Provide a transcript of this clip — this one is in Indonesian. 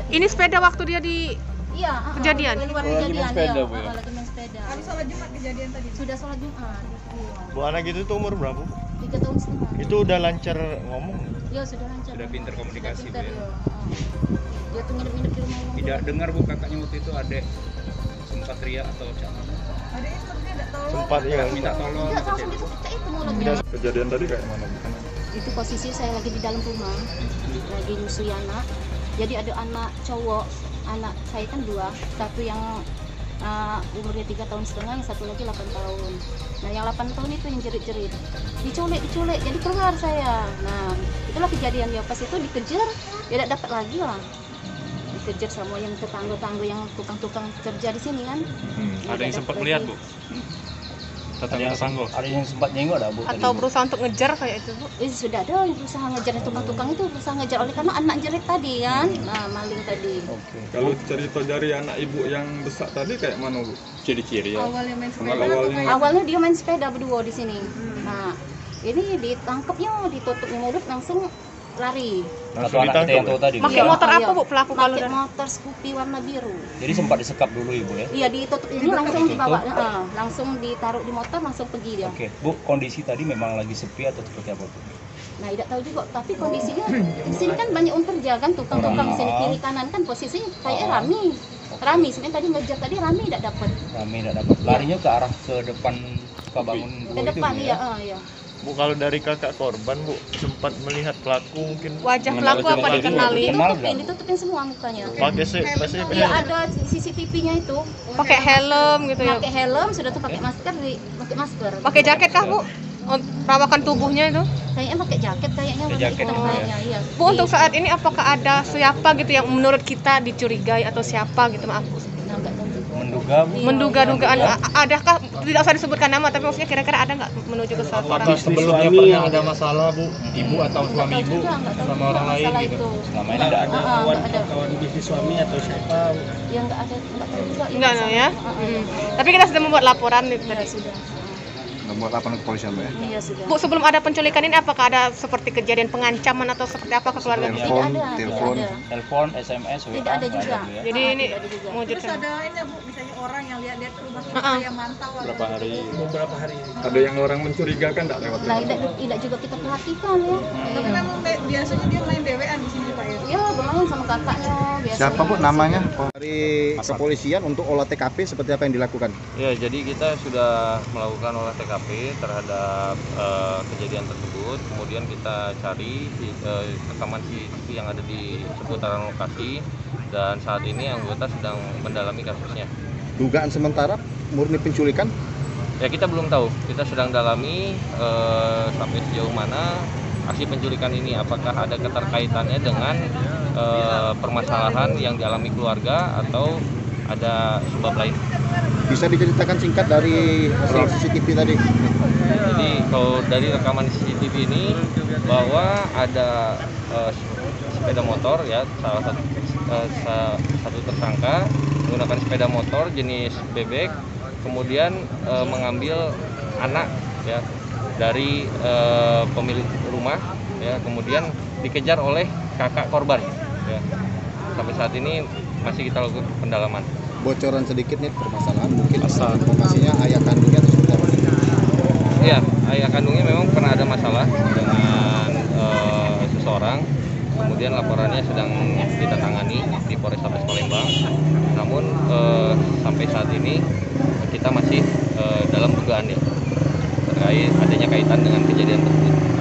Ini sepeda waktu dia di kejadian? Lagi main sepeda, Bu, ya? Lagi main sepeda. Habis sholat Jumat kejadian tadi. Sudah sholat Jumat. Bu, anak itu tuh umur berapa? 3 tahun setengah. Itu udah lancar ngomong? Ya sudah lancar. Sudah pintar komunikasi, Sudah Bu, ya? pintar, Dia tuh nginep-nginep di rumah. Tidak dengar Bu kakaknya waktu itu adek sempat teriak atau siapa? Ada itu dia enggak tahu. Sempat ya. Minta tolong. Enggak, atau langsung siapa? kita itu mau lagi. Kejadian tadi kayak mana? Itu posisi saya lagi di dalam rumah, lagi nyusui anak. Jadi ada anak cowok, anak saya kan 2, satu yang umurnya 3 tahun setengah, yang satu lagi 8 tahun. Nah yang 8 tahun itu yang jerit-jerit, diculik, jadi keluar saya. Nah itulah kejadian ya, pas itu dikejar, ya tidak dapat lagi lah. Dikejar sama yang tetangga-tangga yang tukang-tukang kerja di sini kan. Ada yang sempat melihat, Bu? Tetangga-tetangga. Ada yang sempat nyenggok ada, Bu? Atau berusaha untuk ngejar kayak itu, Bu? Sudah ada yang berusaha ngejar, tukang-tukang itu berusaha ngejar oleh karena anak jerit tadi kan, nah maling tadi. Oke. Kalau cerita dari anak ibu yang besar tadi kayak mana, Bu? Ciri-ciri ya. Awalnya main sepeda Awalnya. atau kayak Awalnya dia main sepeda berdua di sini. Nah, ini ditangkapnya, ditutupnya mulut, langsung lari. Satu anak kita yang tahu tadi, Bu. Pakai Iya, motor apa, iya. Bu, pelaku kalau Pakai dari- motor Scoopy warna biru. Jadi sempat disekap dulu, Ibu ya? Iya, ditutup ini langsung dibawa, langsung ditaruh di motor, langsung pergi dia. Oke, Bu, kondisi tadi memang lagi sepi atau seperti apa, Bu? Nah, tidak tahu juga, tapi kondisinya di sini kan banyak orang kerja kan, tukang-tukang di sini kiri kanan kan posisinya kayak rame. Sebenarnya tadi ngejar tadi rame tidak dapat. Rame tidak dapat. Larinya ke arah ke depan Sukabangun Ke 2 itu, depan Bu, iya, ya? iya. Bu, kalau dari kakak korban, Bu, sempat melihat pelaku mungkin Wajah pelaku apa Kenal dikenali? Kenal Ditutupin semua mukanya. pakai Iya, ada CCTV-nya itu. Pakai helm gitu ya? Pakai helm, sudah tuh pakai masker, pakai masker. Pakai jaket kah, Bu? Perawakan tubuhnya itu? Kayaknya pakai jaket kayaknya. Pakai warna jaket, hitam oh, ya. kayaknya, iya. Bu, untuk saat ini apakah ada siapa gitu yang menurut kita dicurigai atau siapa gitu, maaf, Bu? Nah, nggak tahu juga. Menduga, Bu? Iya. Menduga-dugaan, adakah, tidak usah disebutkan nama, tapi maksudnya kira-kira ada nggak menuju ke suatu orang? Atau sebelumnya pernah ada masalah, Bu? Ibu atau suami Nggak tahu Ibu juga, nggak tahu sama juga orang lain masalah gitu? itu. Selama ini tidak ada. Nggak ada. Kawan bisnis suami atau siapa? Ya nggak ada, nggak tahu juga. Enggak, no, ya? Tapi kita sudah membuat laporan itu Iya, tadi. sudah. Buat laporan ke kepolisian, Bu ya? Iya, sudah. Bu, sebelum ada penculikan ini apakah ada seperti kejadian pengancaman atau seperti apa ke keluarga? Tidak Telepon, ada, telepon. tidak ada. Telepon, SMS, WA, Tidak ada nggak juga. Bu, ya? Jadi ini Tidak ada juga. terus mewujudkan. ada ini Bu, misalnya orang yang lihat-lihat ke rumah kita Heeh. yang mantau Berapa hari? Beberapa hari. Ada yang orang mencurigakan enggak lewat? Nah, tidak juga kita perhatikan ya. tapi memang biasanya dia main dewean di sini Pak ya. Ya, bermain sama kakaknya biasanya. Siapa, Bu, namanya? Dari kepolisian untuk olah TKP seperti apa yang dilakukan? Ya, jadi kita sudah melakukan olah TKP terhadap kejadian tersebut. Kemudian kita cari rekaman CCTV yang ada di seputaran lokasi, dan saat ini anggota sedang mendalami kasusnya. Dugaan sementara murni penculikan? Ya, kita belum tahu. Kita sedang dalami sampai sejauh mana aksi penculikan ini, apakah ada keterkaitannya dengan permasalahan yang dialami keluarga atau ada sebab lain. Bisa diceritakan singkat dari hasil CCTV tadi? Jadi kalau dari rekaman CCTV ini bahwa ada sepeda motor ya, salah satu tersangka menggunakan sepeda motor jenis bebek, kemudian mengambil anak ya dari pemilik rumah ya, kemudian dikejar oleh kakak korban ya. Sampai saat ini masih kita lakukan pendalaman. Bocoran sedikit nih permasalahan, mungkin informasinya ayah kandungnya atau seperti apa? Iya, ayah kandungnya memang pernah ada masalah dengan seseorang, kemudian laporannya sedang kita tangani di Polrestabes Palembang. Namun sampai saat ini kita masih dalam dugaan ya terkait adanya kaitan dengan kejadian tersebut.